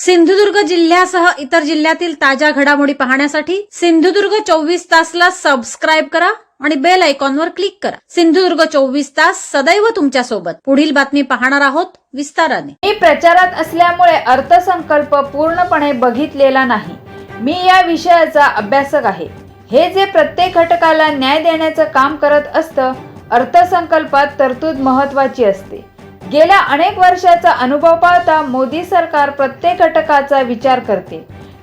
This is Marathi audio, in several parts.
सिंधुदुर्ग जिल्ह्यासह इतर जिल्ह्यातील ताज्या घडामोडी पाहण्यासाठी सिंधुदुर्ग 24 तासला सबस्क्राईब करा आणि बेल आयकॉनवर क्लिक करा। सिंधुदुर्ग 24 तास सदैव तुमच्या सोबत। पुढील बातमी पाहणार आहोत विस्ताराने। मी प्रचारात असल्यामुळे अर्थसंकल्प पूर्णपणे बघितलेला नाही। मी या विषयाचा अभ्यासक आहे। हे जे प्रत्येक घटकाला न्याय देण्याचं काम करत असतं, अर्थसंकल्पात तरतूद महत्त्वाची असते। गेल्या अनेक वर्षाचा अनुभव पाहता मोदी सरकार प्रत्येक घटकाचा विचार करते।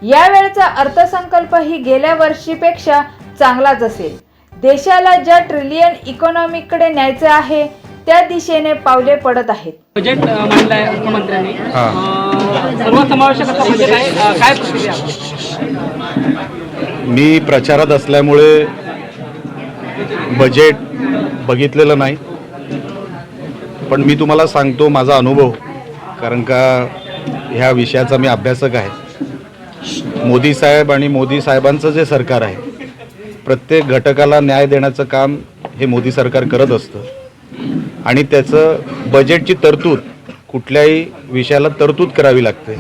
यावेळचा अर्थसंकल्प ही गेल्या वर्षीपेक्षा चांगलाच असेल। देशाला ज्या ट्रिलियन इकॉनॉमीकडे न्यायचे आहे त्या दिशेने पावले पडत आहेत। बजेट मांडलाय अर्थमंत्र्यांनी, सर्वसमावेशक असं बजेट आहे, काय प्रतिक्रिया? मी प्रचारात असल्यामुळे बजेट बघितलेलं नाही, पण मी तुम्हाला सांगतो माझा अनुभव, कारण का ह्या विषयाचा मी अभ्यासक आहे। मोदी साहेब आणि मोदी साहेबांचं जे सरकार आहे, प्रत्येक घटकाला न्याय देण्याचं काम हे मोदी सरकार करत असतं आणि त्याचं बजेटची तरतूद कुठल्याही विषयाला तरतूद करावी लागते।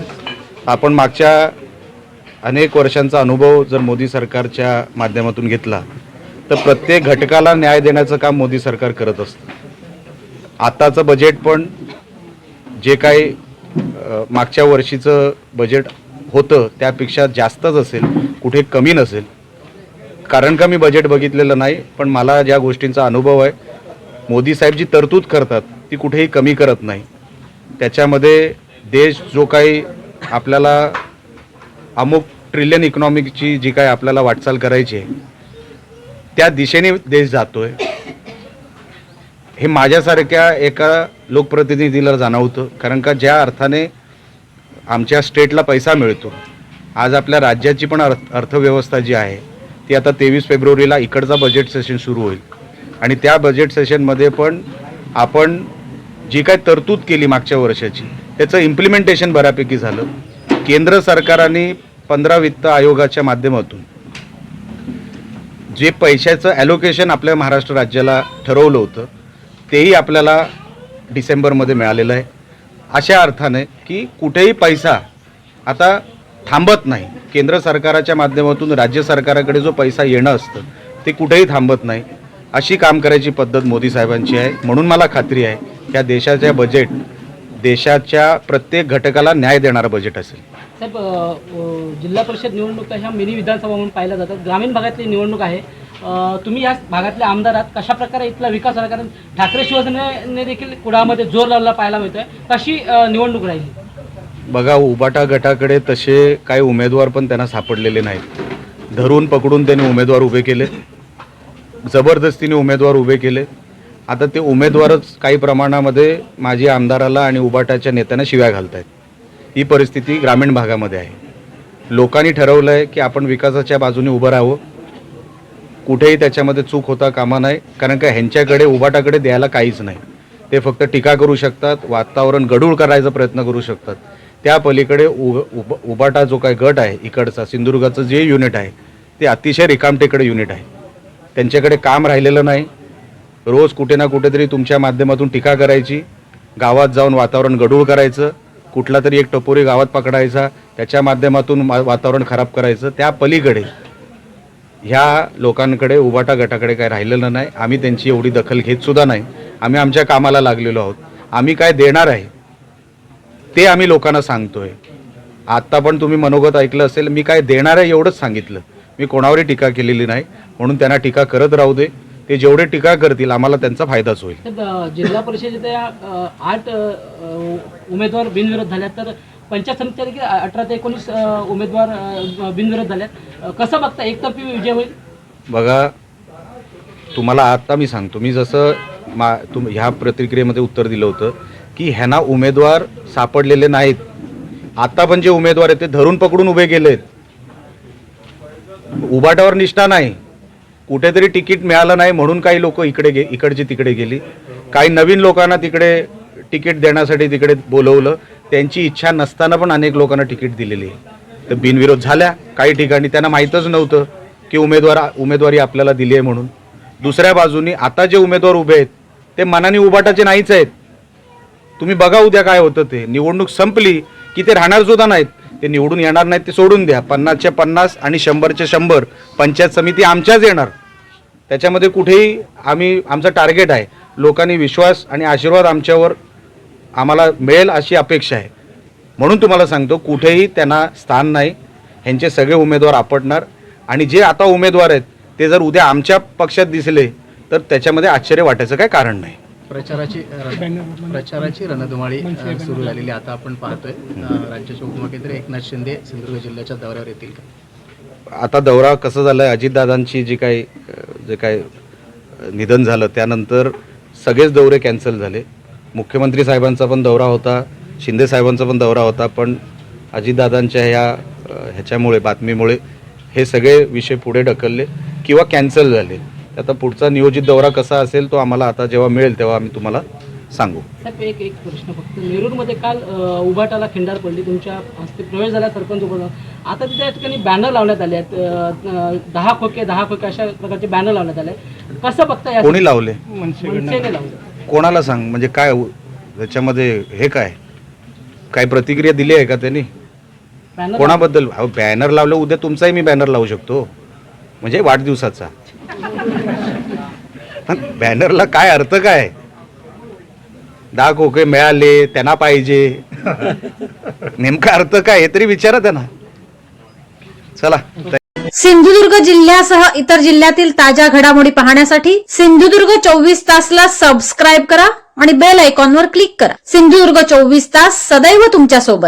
आपण मागच्या अनेक वर्षांचा अनुभव जर मोदी सरकारच्या माध्यमातून घेतला तर प्रत्येक घटकाला न्याय देण्याचं काम मोदी सरकार करत असतं। आताचं बजेट पण जे काही मागच्या वर्षीचं बजेट होतं त्यापेक्षा जास्तच असेल, कुठे कमी नसेल। कारण का मी बजेट बघितलेलं नाही, पण मला ज्या गोष्टींचा अनुभव आहे, मोदी साहेब जी तरतूद करतात ती कुठेही कमी करत नाही। त्याच्यामध्ये देश जो काही आपल्याला अमुक ट्रिलियन इकॉनॉमीची जी काही आपल्याला वाटचाल करायची आहे त्या दिशेने देश जातोय हे माझ्यासारख्या एका लोकप्रतिनिधीला जाणवतं। कारण का ज्या अर्थाने आमच्या स्टेटला पैसा मिळतो, आज आपल्या राज्याची पण अर्थव्यवस्था जी आहे ती आता 23 फेब्रुवारीला इकडचा बजेट सेशन सुरू होईल आणि त्या बजेट सेशनमध्ये पण आपण जी काय तरतूद केली मागच्या वर्षाची त्याचं इम्प्लिमेंटेशन बऱ्यापैकी झालं। केंद्र सरकारने 15 वित्त आयोगाच्या माध्यमातून जे पैशाचं ॲलोकेशन आपल्या महाराष्ट्र राज्याला ठरवलं होतं तेही आपल्याला डिसेंबरमध्ये मिळालेलं आहे। अशा अर्थाने की कुठेही पैसा आता थांबत नाही। केंद्र सरकाराच्या माध्यमातून राज्य सरकाराकडे जो पैसा येणं असतं ते कुठेही थांबत नाही। अशी काम करायची पद्धत मोदी साहेबांची आहे। म्हणून मला खात्री आहे की देशाच्या बजेट देशाच्या प्रत्येक घटकाला न्याय देणारं बजेट असेल। साहेब, जिल्हा परिषद निवडणूक ह्या मिनी विधानसभा म्हणून पाहिल्या जातात। ग्रामीण भागातली निवडणूक आहे, तुम्ही या भागातले आमदार आहात, कशा प्रकारे इथला विकास झाला? कारण ठाकरे शिवसेनेने देखील कुडामध्ये जोर लावला पाहायला मिळतोय, कशी निवडणूक राहिली? बघा, उबाटा गटाकडे तसे काही उमेदवार पण त्यांना सापडलेले नाहीत। धरून पकडून त्यांनी उमेदवार उभे केले, जबरदस्तीने उमेदवार उभे केले। आता ते उमेदवारच काही प्रमाणामध्ये माजी आमदाराला आणि उबाटाच्या नेत्यांना शिव्या घालत आहेत। ही परिस्थिती ग्रामीण भागामध्ये आहे। लोकांनी ठरवलं आहे की आपण विकासाच्या बाजूने उभं राहावं, कुठेही त्याच्यामध्ये चूक होता कामा नाही। कारण का ह्यांच्याकडे उबाटाकडे द्यायला काहीच नाही, ते फक्त टीका करू शकतात, वातावरण गढूळ करायचा प्रयत्न करू शकतात। त्या पलीकडे उबाटा जो काही गट आहे इकडचा सिंधुदुर्गाचं जे युनिट आहे ते अतिशय रिकामटेकडे युनिट आहे। त्यांच्याकडे काम राहिलेलं नाही। रोज कुठे ना कुठेतरी तुमच्या माध्यमातून टीका करायची, गावात जाऊन वातावरण गढूळ करायचं, कुठला तरी एक टपोरी गावात पकडायचा, त्याच्या माध्यमातून वातावरण खराब करायचं। त्या पलीकडे ह्या लोकांकडे उबाटा गटाकडे काय राहिलेलं नाही। आम्ही त्यांची एवढी दखल घेतसुद्धा नाही। आम्ही आमच्या कामाला लागलेलो आहोत। आम्ही काय देणार आहे ते आम्ही लोकांना सांगतोय। आत्ता पण तुम्ही मनोगत ऐकलं असेल, मी काय देणार आहे एवढंच सांगितलं। मी कोणावरही टीका केलेली नाही, म्हणून त्यांना टीका करत राहू दे। ते जेवढे टीका करतील आम्हाला त्यांचा फायदाच होईल। जिल्हा परिषदेच्या 8 उमेदवार बिनविरोध झाल्यात, तर पंचायत समितीच्या देखील 18 ते 19 उमेदवार बिनविरोध झाल्यात। कसं बघता, एकतर्फी विजय होईल? बघा, तुम्हाला आता मी सांगतो, मी जसं ह्या प्रतिक्रियेमध्ये उत्तर दिलं होतं की ह्यांना उमेदवार सापडलेले नाहीत। आता पण जे उमेदवार आहेत ते धरून पकडून उभे केलेत, उबाटावर निष्ठा नाही। कुठेतरी तिकीट मिळालं नाही म्हणून काही लोक इकडची तिकडे गेली, काही नवीन लोकांना तिकडे तिकीट देण्यासाठी तिकडे बोलवलं, त्यांची इच्छा नसताना पण अनेक लोकांना तिकीट दिलेली आहे। तर बिनविरोध झाल्या काही ठिकाणी, त्यांना माहीतच नव्हतं की उमेदवारी आपल्याला दिली आहे म्हणून। दुसऱ्या बाजूनी आता जे उमेदवार उभे आहेत ते मनाने उबाटाचे नाहीच आहेत। तुम्ही बघा उद्या काय होतं ते। निवडणूक संपली की ते राहणार सुद्धा नाहीत। ते निवडून येणार नाहीत ते सोडून द्या, 50च्या 50 आणि 100च्या 100 पंचायत समिती आमच्याच येणार. त्याच्यामध्ये कुठेही आमचं टार्गेट आहे, लोकांनी विश्वास आणि आशीर्वाद आमच्यावर आम्हाला मिळेल अशी अपेक्षा आहे. म्हणून तुम्हाला सांगतो, कुठेही त्यांना स्थान नाही. ह्यांचे सगळे उमेदवार आपटणार आणि जे आता उमेदवार आहेत ते जर उद्या आमच्या पक्षात दिसले तर त्याच्यामध्ये आश्चर्य वाटायचं काय कारण नाही. प्रचाराची रणधुमाळी सुरू झालेली आता आपण पाहतोय. राज्याचे उपमुख्यमंत्री एकनाथ शिंदे सिंधुदुर्ग जिल्ह्याच्या दौऱ्यावर येतील का? आता दौरा कसं झालं आहे, अजितदादांची जे काय निधन झालं त्यानंतर सगळेच दौरे कॅन्सल झाले. मुख्यमंत्री साहेबांचा पण दौरा होता, शिंदे साहेबांचा पण दौरा होता, पण अजितदादांच्या ह्याच्यामुळे बातमीमुळे हे सगळे विषय पुढे ढकलले किंवा कॅन्सल झाले. आता पुढचा नियोजित दौरा कसा असेल तो आम्हाला आता जेव्हा मिळेल तेव्हा आम्ही तुम्हाला सांगू. साहेब एक प्रश्न फक्त, नेरूरमध्ये काल उभाटाला खिंडार पडली, तुमच्या हस्ते प्रवेश झाला सरपंच उभा. आता तिथे या ठिकाणी बॅनर लावण्यात आले आहेत, 10 खोके अशा प्रकारचे बॅनर लावण्यात आले. कसं बघता या कोणी लावले? मनसेने लावले. कोणाला सांग, म्हणजे काय त्याच्यामध्ये हे काय प्रतिक्रिया दिली आहे का त्यांनी? बॅनर कोणाबद्दल? बॅनर लावलं, उद्या तुमचाही मी बॅनर लावू शकतो, म्हणजे वाढदिवसाचा. बॅनरला काय अर्थ काय? 10 खोके मिळाले त्यांना पाहिजे, नेमका अर्थ काय हे तरी विचारा त्यांना. चला. सिंधुदुर्ग जिल्ह्यासह इतर जिल्ह्यातील ताज्या घडामोडी पाहण्यासाठी सिंधुदुर्ग 24 तासला सबस्क्राईब करा आणि बेल आयकॉनवर क्लिक करा. सिंधुदुर्ग 24 तास सदैव तुमच्या सोबत.